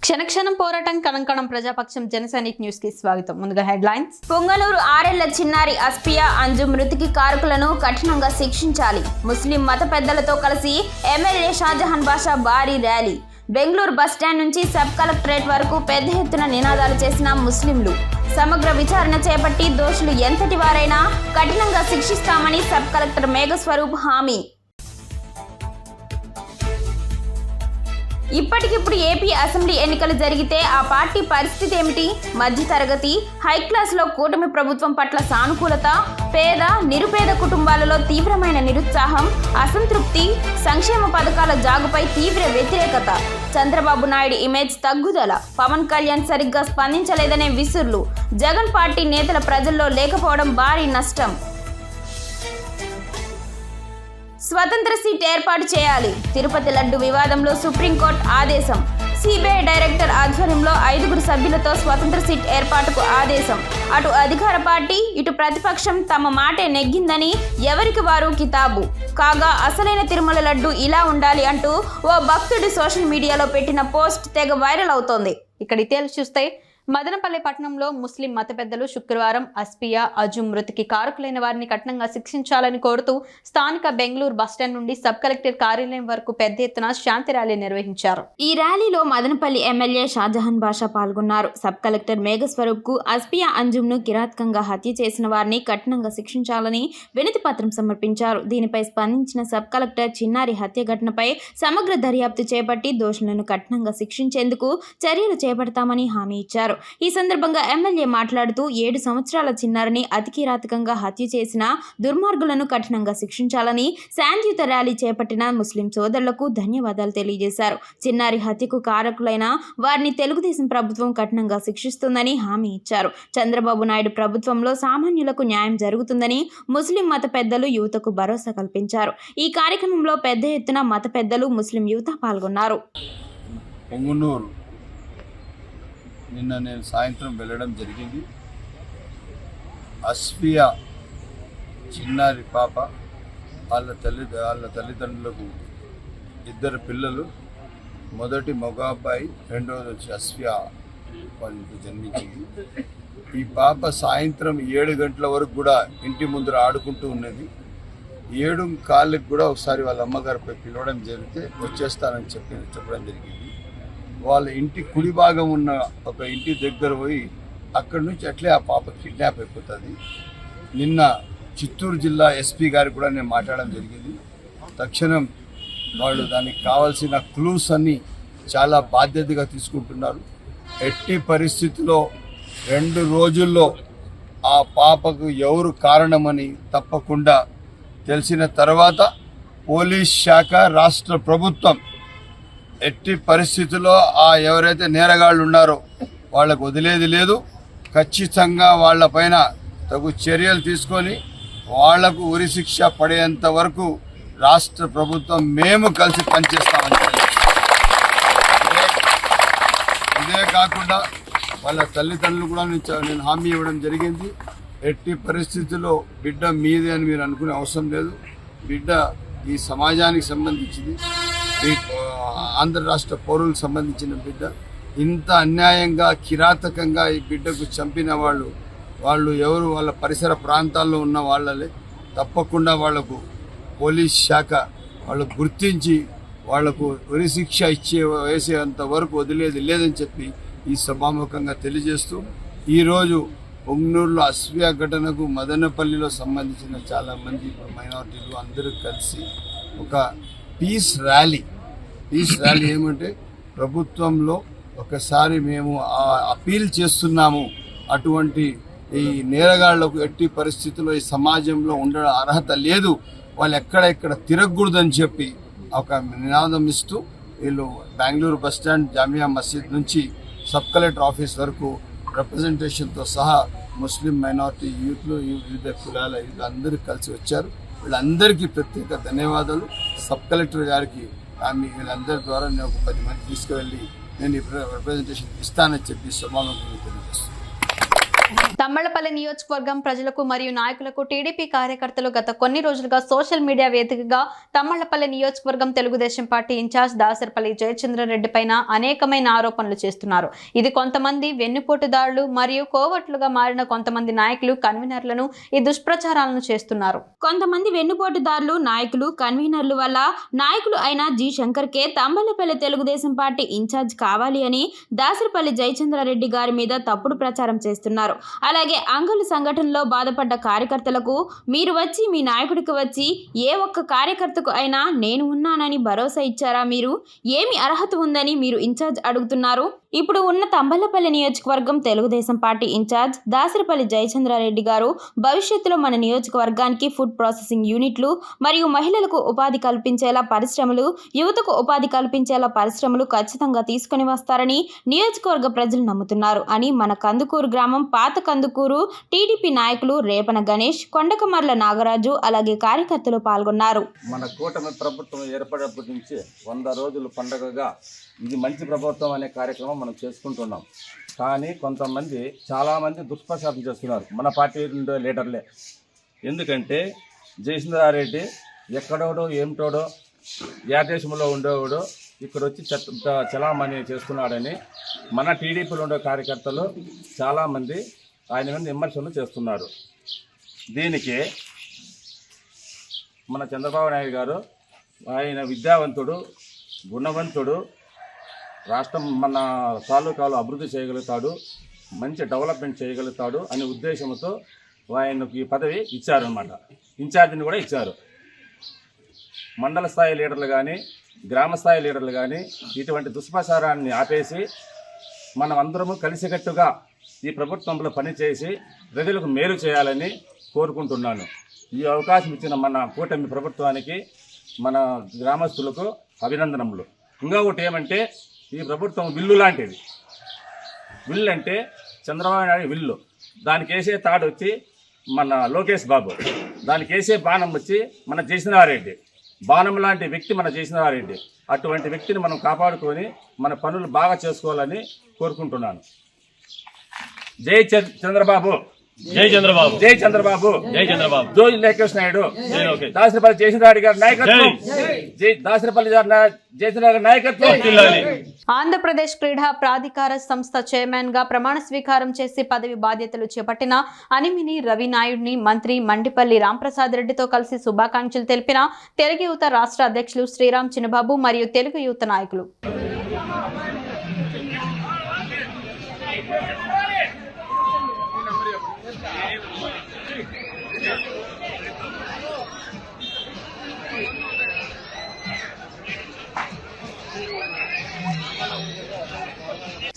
క్షణక్షణం పోరాటం కణంకణం ప్రజాపక్షం జనసైనిక్ న్యూస్ కి స్వాగతం. ముందుగా హెడ్లైన్స్. పొంగనూరు 6 ఏళ్ల చిన్నారి అస్పియా అంజు మృతికి కారకులను కఠినంగా శిక్షించాలి. ముస్లిం మత పెద్దలతో కలిసి ఎమ్మెల్యే షాజహాన్ బాషా భారీ ర్యాలీ. బెంగళూరు బస్టాండ్ నుంచి సబ్ కలెక్టరేట్ వరకు పెద్ద ఎత్తున నినాదాలు చేసిన ముస్లింలు. సమగ్ర విచారణ చేపట్టి దోషులు ఎంతటి వారైనా కఠినంగా శిక్షిస్తామని సబ్ కలెక్టర్ మేఘస్వరూప్ హామీ. ఇప్పటికిప్పుడు ఏపీ అసెంబ్లీ ఎన్నికలు జరిగితే ఆ పార్టీ పరిస్థితి ఏమిటి? మధ్యతరగతి హై క్లాస్లో కూటమి ప్రభుత్వం పట్ల సానుకూలత, పేద నిరుపేద కుటుంబాలలో తీవ్రమైన నిరుత్సాహం, అసంతృప్తి, సంక్షేమ పథకాల జాగుపై తీవ్ర వ్యతిరేకత, చంద్రబాబు నాయుడు ఇమేజ్ తగ్గుదల, పవన్ కళ్యాణ్ సరిగ్గా స్పందించలేదనే విసుర్లు, జగన్ పార్టీ నేతల ప్రజల్లో లేకపోవడం భారీ నష్టం. స్వతంత్ర సీట్ ఏర్పాటు చేయాలి. తిరుపతి లడ్డు వివాదంలో సుప్రీంకోర్టు ఆదేశం. సిబిఐ డైరెక్టర్ ఆధ్వర్యంలో 5 సభ్యులతో స్వతంత్ర సీట్ ఏర్పాటుకు ఆదేశం. అటు అధికార పార్టీ ఇటు ప్రతిపక్షం తమ మాటే నెగ్గిందని ఎవరికి వారు కితాబు. కాగా అసలైన తిరుమల లడ్డు ఇలా ఉండాలి అంటూ ఓ భక్తుడి సోషల్ మీడియాలో పెట్టిన పోస్ట్ తెగ వైరల్ అవుతోంది. ఇక డీటెయిల్స్ చూస్తే మదనపల్లి పట్టణంలో ముస్లిం మత పెద్దలు శుక్రవారం అస్పియా అంజు మృతికి కారకులైన వారిని కఠినంగా శిక్షించాలని కోరుతూ స్థానిక బెంగళూరు బస్టాండ్ నుండి సబ్ కలెక్టర్ కార్యాలయం వరకు పెద్ద ఎత్తున శాంతి ర్యాలీ నిర్వహించారు. ఈ ర్యాలీలో మదనపల్లి ఎమ్మెల్యే షాజహాన్ బాషా పాల్గొన్నారు. సబ్ కలెక్టర్ మేఘస్వరూప్ కు అస్పియా అంజుమ్ను కిరాతకంగా హత్య చేసిన వారిని కఠినంగా శిక్షించాలని వినతి పత్రం సమర్పించారు. దీనిపై స్పందించిన సబ్ కలెక్టర్ చిన్నారి హత్య ఘటనపై సమగ్ర దర్యాప్తు చేపట్టి దోషులను కఠినంగా శిక్షించేందుకు చర్యలు చేపడతామని హామీ ఇచ్చారు. ఈ సందర్భంగా ఎమ్మెల్యే మాట్లాడుతూ 7 సంవత్సరాల చిన్నారిని అతి కిరాతకంగా హత్య చేసిన దుర్మార్గులను కఠినంగా శిక్షించాలని శాంతియుత ర్యాలీ చేపట్టిన ముస్లిం సోదరులకు ధన్యవాదాలు తెలియజేశారు. చిన్నారి హత్యకు కారకులైన వారిని తెలుగుదేశం ప్రభుత్వం కఠినంగా శిక్షిస్తుందని హామీ ఇచ్చారు. చంద్రబాబు నాయుడు ప్రభుత్వంలో సామాన్యులకు న్యాయం జరుగుతుందని ముస్లిం మత పెద్దలు యువతకు భరోసా కల్పించారు. ఈ కార్యక్రమంలో పెద్ద ఎత్తున మత పెద్దలు ముస్లిం యువత పాల్గొన్నారు. నిన్న నేను సాయంత్రం వెళ్ళడం జరిగింది. అస్ఫియా చిన్నారి పాప వాళ్ళ తల్లిదండ్రులకు 2 పిల్లలు. మొదటి మగ అబ్బాయి, రెండవది వచ్చి అస్ఫియా వాళ్ళకి జన్మించింది. ఈ పాప సాయంత్రం 7 గంటల వరకు కూడా ఇంటి ముందర ఆడుకుంటూ ఉన్నది. 7:15 కూడా ఒకసారి వాళ్ళ అమ్మగారిపై పిలవడం జరిగితే వచ్చేస్తానని చెప్పడం జరిగింది. వాళ్ళ ఇంటి కుడి భాగం ఉన్న ఒక ఇంటి దగ్గర పోయి అక్కడి నుంచి అట్లే ఆ పాప కిడ్నాప్ అయిపోతుంది. నిన్న చిత్తూరు జిల్లా ఎస్పీ గారికి కూడా నేను మాట్లాడడం జరిగింది. తక్షణం వాళ్ళు దానికి కావాల్సిన క్లూస్ అన్ని చాలా బాధ్యతగా తీసుకుంటున్నారు. ఎట్టి పరిస్థితిలో 2 రోజుల్లో ఆ పాపకు ఎవరు కారణమని తప్పకుండా తెలిసిన తర్వాత పోలీస్ శాఖ, రాష్ట్ర ప్రభుత్వం ఎట్టి పరిస్థితుల్లో ఎవరైతే నేరగాళ్ళు ఉన్నారో వాళ్ళకు వదిలేది లేదు. ఖచ్చితంగా వాళ్ళపైన తగు చర్యలు తీసుకొని వాళ్లకు ఉరిశిక్ష పడేంత వరకు రాష్ట్ర ప్రభుత్వం మేము కలిసి పనిచేస్తామని. ఇదే కాకుండా వాళ్ళ తల్లిదండ్రులు కూడా నేను హామీ ఇవ్వడం జరిగింది. ఎట్టి పరిస్థితుల్లో బిడ్డ మీదే అని మీరు అనుకునే అవసరం లేదు. బిడ్డ ఈ సమాజానికి సంబంధించింది, ఈ ఆంధ్ర రాష్ట్ర పౌరులకు సంబంధించిన బిడ్డ. ఇంత అన్యాయంగా కిరాతకంగా ఈ బిడ్డకు చంపిన వాళ్ళు ఎవరు? వాళ్ళ పరిసర ప్రాంతాల్లో ఉన్న వాళ్ళే. తప్పకుండా వాళ్లకు పోలీస్ శాఖ వాళ్ళు గుర్తించి వాళ్లకు ఉరిశిక్ష వేసేంత వరకు వదిలేది లేదని చెప్పి ఈ సభాముఖంగా తెలియజేస్తూ, ఈరోజు పొంగనూరులో అస్ఫియా ఘటనకు మదనపల్లిలో సంబంధించిన చాలామంది మైనారిటీలు అందరూ కలిసి ఒక పీస్ ర్యాలీ ఏమంటే ప్రభుత్వంలో ఒకసారి మేము అపీల్ చేస్తున్నాము, అటువంటి ఈ నేరగాళ్లకు ఎట్టి పరిస్థితుల్లో ఈ సమాజంలో ఉండడం అర్హత లేదు, వాళ్ళు ఎక్కడ తిరగకూడదని చెప్పి ఒక నినాదం ఇస్తూ వీళ్ళు బెంగళూరు బస్టాండ్, జామియా మసీద్ నుంచి సబ్ కలెక్టర్ ఆఫీస్ వరకు రిప్రజెంటేషన్తో సహా ముస్లిం మైనారిటీ యూత్లు, వివిధ కులాల అందరూ కలిసి వచ్చారు. వీళ్ళందరికీ ప్రత్యేక ధన్యవాదాలు. సబ్ కలెక్టర్ గారికి వీళ్ళందరి ద్వారా నేను ఒక 10 మంది తీసుకువెళ్ళి నేను ఈ రిప్రజెంటేషన్ ఇస్తానని చెప్పి సమావేశంగా తెలియజేస్తున్నాను. తమ్మళ్లపల్లి నియోజకవర్గం ప్రజలకు మరియు నాయకులకు టీడీపీ కార్యకర్తలు గత కొన్ని రోజులుగా సోషల్ మీడియా వేదికగా తమ్మళ్లపల్లి నియోజకవర్గం తెలుగుదేశం పార్టీ ఇన్ఛార్జ్ దాసరపల్లి జయచంద్రారెడ్డి పైన అనేకమైన ఆరోపణలు చేస్తున్నారు. ఇది కొంతమంది వెన్నుపోటుదారులు మరియు కోవట్లుగా మారిన కొంతమంది నాయకులు కన్వీనర్లను ఈ దుష్ప్రచారాలను చేస్తున్నారు. కొంతమంది వెన్నుపోటుదారులు నాయకులు కన్వీనర్లు వల్ల నాయకులు అయిన జి శంకర్ కే తమ్మళ్లపల్లి తెలుగుదేశం పార్టీ ఇన్ఛార్జ్ కావాలి అని దాసరపల్లి జయచంద్రారెడ్డి గారి మీద తప్పుడు ప్రచారం చేస్తున్నారు. అలాగే అంగళ్ళు సంఘటనలో బాధపడ్డ కార్యకర్తలకు మీరు వచ్చి మీ నాయకుడికి వచ్చి ఏ ఒక్క కార్యకర్తకు అయినా నేను ఉన్నానని భరోసా ఇచ్చారా? మీరు ఏమి అర్హత ఉందని మీరు ఇన్ఛార్జ్ అడుగుతున్నారు? ఇప్పుడు ఉన్న తంబళ్లపల్లి నియోజకవర్గం తెలుగుదేశం పార్టీ ఇన్ఛార్జ్ దాసరపల్లి జయచంద్రారెడ్డి గారు భవిష్యత్తులో మన నియోజకవర్గానికి ఫుడ్ ప్రాసెసింగ్ యూనిట్లు మరియు మహిళలకు ఉపాధి కల్పించేలా పరిశ్రమలు, యువతకు ఉపాధి కల్పించేలా పరిశ్రమలు ఖచ్చితంగా తీసుకుని వస్తారని నియోజకవర్గ ప్రజలు నమ్ముతున్నారు అని మన కందుకూరు గ్రామం పాత కందుకూరు టీడీపీ నాయకులు రేపన గణేష్, కొండకమర్ల నాగరాజు అలాగే కార్యకర్తలు పాల్గొన్నారు. మన కూటమి ప్రభుత్వం ఏర్పడినప్పటి నుంచి 100 రోజులు పండుగగా ఇది మంచి ప్రభుత్వం అనే కార్యక్రమం మనం చేసుకుంటున్నాం. కానీ కొంతమంది చాలామంది దుష్ప్రచారం చేస్తున్నారు మన పార్టీ ఉండే లీడర్లే. ఎందుకంటే జయచంద్రారెడ్డి ఎక్కడోడో ఏమిటోడో ఏ దేశంలో ఉండేవాడు ఇక్కడ వచ్చి చలామణి చేస్తున్నాడని మన టీడీపీలో ఉండే కార్యకర్తలు చాలామంది ఆయన మీద విమర్శలు చేస్తున్నారు. దీనికి మన చంద్రబాబు నాయుడు గారు ఆయన విద్యావంతుడు, గుణవంతుడు, రాష్ట్రం మన తాలూకాలో అభివృద్ధి చేయగలుగుతాడు, మంచి డెవలప్మెంట్ చేయగలుగుతాడు అనే ఉద్దేశంతో ఆయనకు ఈ పదవి ఇచ్చారనమాట. ఇన్ఛార్జిని కూడా ఇచ్చారు. మండల స్థాయి లీడర్లు కానీ గ్రామ స్థాయి లీడర్లు కానీ ఇటువంటి దుష్ప్రచారాన్ని ఆపేసి మనం అందరము కలిసికట్టుగా ఈ ప్రభుత్వంలో పనిచేసి ప్రజలకు మేలు చేయాలని కోరుకుంటున్నాను. ఈ అవకాశం ఇచ్చిన మన కూటమి ప్రభుత్వానికి, మన గ్రామస్తులకు అభినందనములు. ఇంకొకటి ఏమంటే ఈ ప్రభుత్వం విల్లు లాంటిది. విల్లు అంటే చంద్రబాబు నాయుడు విల్లు, దానికి వేసే తాడు వచ్చి మన లోకేష్ బాబు, దానికి వేసే బాణం వచ్చి మన జయచంద్రారెడ్డి. బాణం లాంటి వ్యక్తి మన జయచంద్రారెడ్డి. అటువంటి వ్యక్తిని మనం కాపాడుకొని మన పనులు బాగా చేసుకోవాలని కోరుకుంటున్నాను. జై చంద్రబాబు, జై చంద్రబాబు, జై చంద్రబాబు, జై చంద్రబాబు, జై లోకేష్ నాయుడు, దాసరపల్లి జయచంద్రారెడ్డి గారి నాయకత్వం, దాసరపల్లి జయచంద్రారెడ్డి నాయకత్వం. ఆంధ్రప్రదేశ్ క్రీడా ప్రాధికార సంస్థ చైర్మన్ గా ప్రమాణ స్వీకారం చేసి పదవి బాధ్యతలు చేపట్టిన అనిమిని రవి నాయుడిని మంత్రి మండిపల్లి రాంప్రసాద్ రెడ్డితో కలిసి శుభాకాంక్షలు తెలిపిన తెలుగు యువత రాష్ట్ర అధ్యక్షులు శ్రీరామ్ చిన్నబాబు మరియు తెలుగు యువత నాయకులు.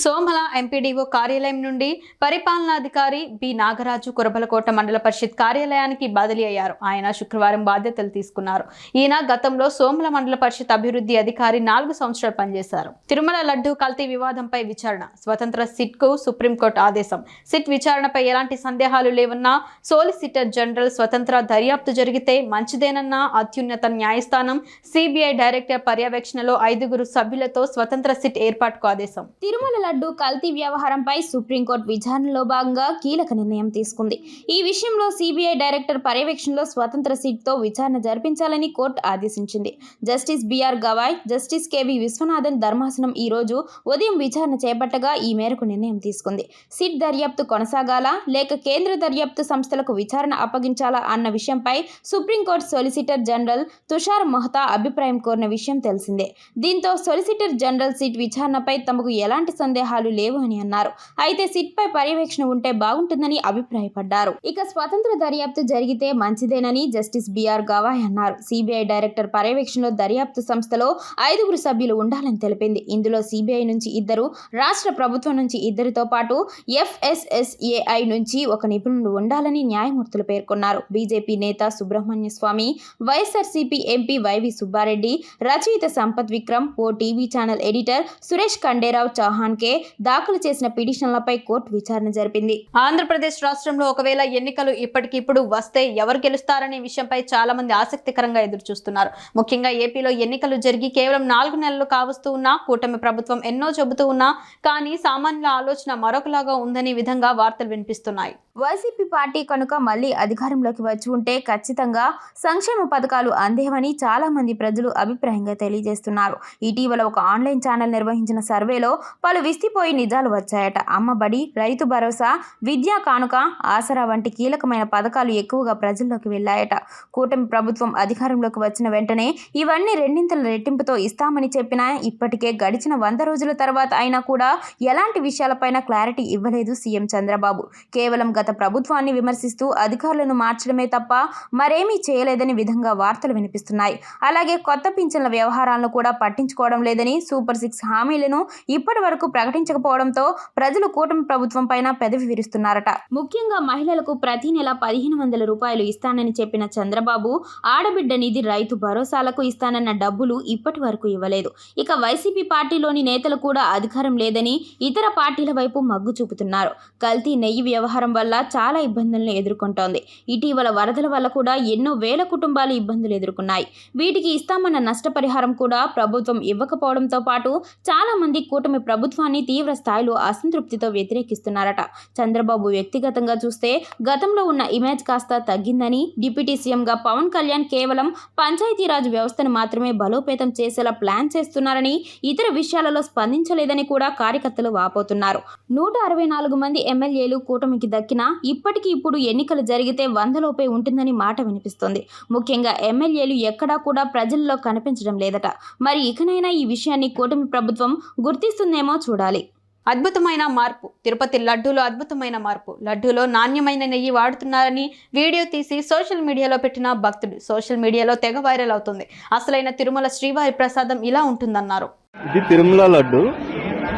సోమల ఎంపీడీఓ కార్యాలయం నుండి పరిపాలనాధికారి బి నాగరాజు కురబలకోట మండల పరిషత్ కార్యాలయానికి బదిలీ అయ్యారు. ఆయన శుక్రవారం బాధ్యతలు తీసుకున్నారు. ఈయన గతంలో సోమల మండల పరిషత్ అభివృద్ధి అధికారి 4 సంవత్సరాలు పనిచేశారు. తిరుమల లడ్డు కల్తీ వివాదంపై విచారణ, స్వతంత్ర సిట్ కు సుప్రీంకోర్టు ఆదేశం. సిట్ విచారణపై ఎలాంటి సందేహాలు లేవన్నా సోలిసిటర్ జనరల్ స్వతంత్ర దర్యాప్తు జరిగితే మంచిదేనన్న అత్యున్నత న్యాయస్థానం సిబిఐ డైరెక్టర్ పర్యవేక్షణలో 5 సభ్యులతో స్వతంత్ర సిట్ ఏర్పాటుకు ఆదేశం. తిరుమల లడ్డు కల్తీ వ్యవహారంపై సుప్రీంకోర్టు విచారణలో భాగంగా కీలక నిర్ణయం తీసుకుంది. ఈ విషయంలో సిబిఐ డైరెక్టర్ పర్యవేక్షణలో స్వతంత్ర సిట్తో విచారణ జరిపించాలని కోర్టు ఆదేశించింది. Justice B R Gavai, justice K V Viswanathan ధర్మాసనం ఈ రోజు ఉదయం విచారణ చేపట్టగా ఈ మేరకు నిర్ణయం తీసుకుంది. సిట్ దర్యాప్తు కొనసాగాలా లేక కేంద్ర దర్యాప్తు సంస్థలకు విచారణ అప్పగించాలా అన్న విషయంపై supreme court solicitor general Tushar Mehta అభిప్రాయం కోరిన విషయం తెలిసిందే. దీంతో సొలిసిటర్ జనరల్ సిట్ విచారణపై తమకు ఎలాంటి సందేహాలు లేవు అని అన్నారు. అయితే సిట్ పై పర్యవేక్షణ ఉంటే బాగుంటుందని అభిప్రాయపడ్డారు. ఇక స్వతంత్ర దర్యాప్తు జరిగితే మంచిదేనని జస్టిస్ బిఆర్ గవాయ్ అన్నారు. సిబిఐ డైరెక్టర్ పర్యవేక్షణలో దర్యాప్తు సంస్థలో 5 సభ్యులు ఉండాలని తెలిపింది. ఇందులో సిబిఐ నుంచి 2, రాష్ట్ర ప్రభుత్వం నుంచి 2తో పాటు ఎఫ్ఎస్ఎస్ఏఐ నుంచి 1 నిపుణుడు ఉండాలని న్యాయమూర్తులు పేర్కొన్నారు. బీజేపీ నేత Subramanya Swamy, YSRCP MP YV Subbareddy, రచయిత సంపత్ విక్రమ్, ఓ TV channel editor Suresh Khanderao Chauhan కే ఇప్పటికే దాఖలు చేసిన పిటిషన్లపై కోర్టు విచారణ జరిపింది. ఆంధ్రప్రదేశ్ రాష్ట్రంలో ఒకవేళ ఎన్నికలు ఇప్పటికిప్పుడు వస్తే ఎవరు గెలుస్తారనే విషయంపై చాలా మంది ఆసక్తికరంగా ఎదురు చూస్తున్నారు. ముఖ్యంగా ఏపీలో ఎన్నికలు జరిగి కేవలం 4 నెలలు కావస్తూ ఉన్నా కూటమి ప్రభుత్వం ఎన్నో చెబుతూ ఉన్నా కానీ సామాన్యుల ఆలోచన మరొకలాగా ఉందనే విధంగా వార్తలు వినిపిస్తున్నాయి. వైసీపీ పార్టీ కనుక మళ్లీ అధికారంలోకి వచ్చి ఉంటే ఖచ్చితంగా సంక్షేమ పథకాలు అందేవని చాలా మంది ప్రజలు అభిప్రాయంగా తెలియజేస్తున్నారు. ఇటీవల ఒక ఆన్లైన్ ఛానల్ నిర్వహించిన సర్వేలో పలు విస్తిపోయి నిజాలు వచ్చాయట. అమ్మబడి, రైతు భరోసా, విద్యా కానుక, ఆసరా వంటి కీలకమైన పథకాలు ఎక్కువగా ప్రజల్లోకి వెళ్లాయట. కూటమి ప్రభుత్వం అధికారంలోకి వచ్చిన వెంటనే ఇవన్నీ రెండింతల రెట్టింపుతో ఇస్తామని చెప్పినా ఇప్పటికే గడిచిన 100 రోజుల తర్వాత అయినా కూడా ఎలాంటి విషయాలపైన క్లారిటీ ఇవ్వలేదు సీఎం చంద్రబాబు. కేవలం గత ప్రభుత్వాన్ని విమర్శిస్తూ అధికారులను మార్చడమే తప్ప మరేమీ చేయలేదని విధంగా వార్తలు వినిపిస్తున్నాయి. అలాగే కొత్త పింఛన్ల వ్యవహారాలను కూడా పట్టించుకోవడం లేదని, సూపర్ 6 హామీలను ఇప్పటి వరకు ప్రకటించకపోవడంతో ప్రజలు కూటమి ప్రభుత్వం పైన పెదవి విరుస్తున్నారట. ముఖ్యంగా మహిళలకు ప్రతి నెల 1500 రూపాయలు ఇస్తానని చెప్పిన చంద్రబాబు ఆడబిడ్డ నిధి, రైతు భరోసాలకు ఇస్తానన్న డబ్బులు ఇప్పటి వరకు ఇవ్వలేదు. ఇక వైసీపీ పార్టీలోని నేతలు కూడా అధికారం లేదని ఇతర పార్టీల వైపు మగ్గు చూపుతున్నారు. కల్తీ నెయ్యి వ్యవహారం వల్ల చాలా ఇబ్బందులను ఎదుర్కొంటోంది. ఇటీవల వరదల వల్ల కూడా ఎన్నో వేల కుటుంబాలు ఇబ్బందులు ఎదుర్కొన్నాయి. వీటికి ఇస్తామన్న నష్టపరిహారం కూడా ప్రభుత్వం ఇవ్వకపోవడంతో పాటు చాలా మంది కూటమి ప్రభుత్వాన్ని తీవ్ర స్థాయిలో అసంతృప్తితో వ్యతిరేకిస్తున్నారట. చంద్రబాబు వ్యక్తిగతంగా చూస్తే గతంలో ఉన్న ఇమేజ్ కాస్త తగ్గిందని, డిప్యూటీ సీఎంగా పవన్ కళ్యాణ్ కేవలం పంచాయతీరాజ్ వ్యవస్థను మాత్రమే బలోపేతం చేసేలా ప్లాన్ చేస్తున్నారని, ఇతర విషయాలలో స్పందించలేదని కూడా కార్యకర్తలు వాపోతున్నారు. 164 మంది ఎమ్మెల్యేలు కూటమికి దక్కినా ఇప్పటికి ఇప్పుడు ఎన్నికలు జరిగితే 100 లోపే ఉంటుందని మాట వినిపిస్తోంది. ముఖ్యంగా ఎమ్మెల్యేలు ఎక్కడా కూడా ప్రజల్లో కనిపించడం లేదట. మరి ఇకనైనా ఈ విషయాన్ని కూటమి ప్రభుత్వం గుర్తిస్తుందేమో చూడాలి. అద్భుతమైన మార్పు. తిరుపతి లడ్డూలో అద్భుతమైన మార్పు. లడ్డూలో నాణ్యమైన నెయ్యి వాడుతున్నారని వీడియో తీసి సోషల్ మీడియాలో పెట్టిన భక్తుడు సోషల్ మీడియాలో తెగ వైరల్ అవుతుంది. అసలైన తిరుమల శ్రీవారి ప్రసాదం ఇలా ఉంటుందన్నారు. ఇది తిరుమల లడ్డు.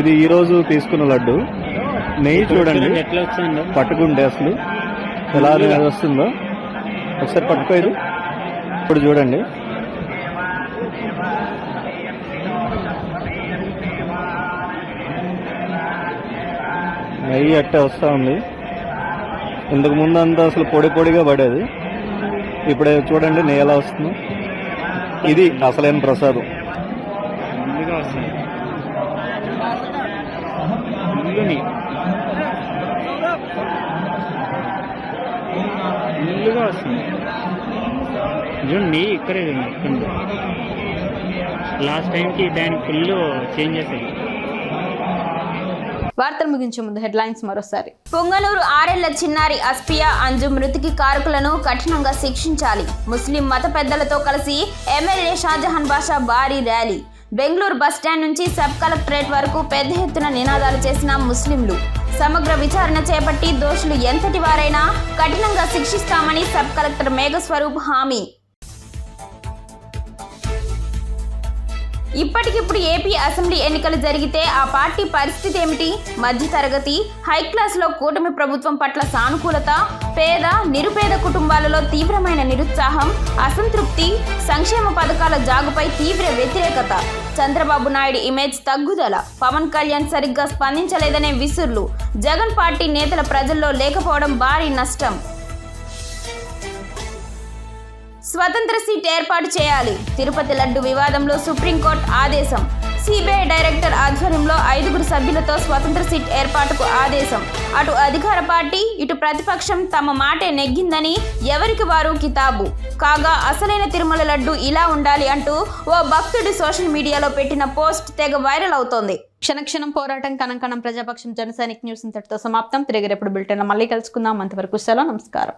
ఇది ఈ రోజు తీసుకున్న లడ్డు. నెయ్యి చూడండి పట్టుకుంటే అసలు ఎలా వస్తుందో ఒకసారి పట్టుకోదు. ఇప్పుడు చూడండి, నెయ్యి అట్టే వస్తూ ఉంది. ఇంతకు ముందు అంతా అసలు పొడి పొడిగా పడేది. ఇప్పుడే చూడండి నెయ్యి ఎలా వస్తుందో. ఇది అసలైన ప్రసాదం. ముందుగా వస్తుంది చూడండి. ఇక్కడే లాస్ట్ టైంకి దానికి ఫుల్ చేంజ్ చేశాయి. వార్తలు ముగించే ముందు హెడ్లైన్స్ మరోసారి. పొంగనూరు 6 ఏళ్ల చిన్నారి అస్పియా అంజు మృతికి కారకులను కఠినంగా శిక్షించాలి. ముస్లిం మత పెద్దలతో కలిసి ఎమ్మెల్యే షాజహాన్ బాషా భారీ ర్యాలీ. బెంగళూరు బస్టాండ్ నుంచి సబ్ కలెక్టరేట్ వరకు పెద్ద ఎత్తున నినాదాలు చేసిన ముస్లింలు. సమగ్ర విచారణ చేపట్టి దోషులు ఎంతటి వారైనా కఠినంగా శిక్షిస్తామని సబ్ కలెక్టర్ మేఘస్వరూప్ హామీ. ఇప్పటికిప్పుడు ఏపీ అసెంబ్లీ ఎన్నికలు జరిగితే ఆ పార్టీ పరిస్థితి ఏమిటి? మధ్యతరగతి, హైక్లాస్లో కూటమి ప్రభుత్వం పట్ల సానుకూలత, పేద, నిరుపేద కుటుంబాలలో తీవ్రమైన నిరుత్సాహం, అసంతృప్తి, సంక్షేమ పథకాల జాగుపై తీవ్ర వ్యతిరేకత, చంద్రబాబు నాయుడు ఇమేజ్ తగ్గుదల, పవన్ కళ్యాణ్ సరిగ్గా స్పందించలేదనే విసుర్లు, జగన్ పార్టీ నేతల ప్రజల్లో లేకపోవడం భారీ నష్టం. స్వతంత్ర సీట్ ఏర్పాటు చేయాలి. తిరుపతి లడ్డు వివాదంలో సుప్రీంకోర్టు ఆదేశం. సిబిఐ డైరెక్టర్ ఆధ్వర్యంలో 5 సభ్యులతో స్వతంత్ర సీట్ ఏర్పాటుకు ఆదేశం. అటు అధికార పార్టీ, ఇటు ప్రతిపక్షం తమ మాటే నెగ్గిందని ఎవరికి వారు కితాబు. కాగా అసలైన తిరుమల లడ్డు ఇలా ఉండాలి అంటూ ఓ భక్తుడి సోషల్ మీడియాలో పెట్టిన పోస్ట్ తెగ వైరల్ అవుతోంది. క్షణక్షణం పోరాటం, కణం ప్రజాపక్షం. జనసైనిక్ న్యూస్ ఇంతటితో సమాప్తం. తిరిగి రేపటి బులెటిన్లో మళ్ళీ కలుసుకుందాం. అంతవరకు సెలవు. నమస్కారం.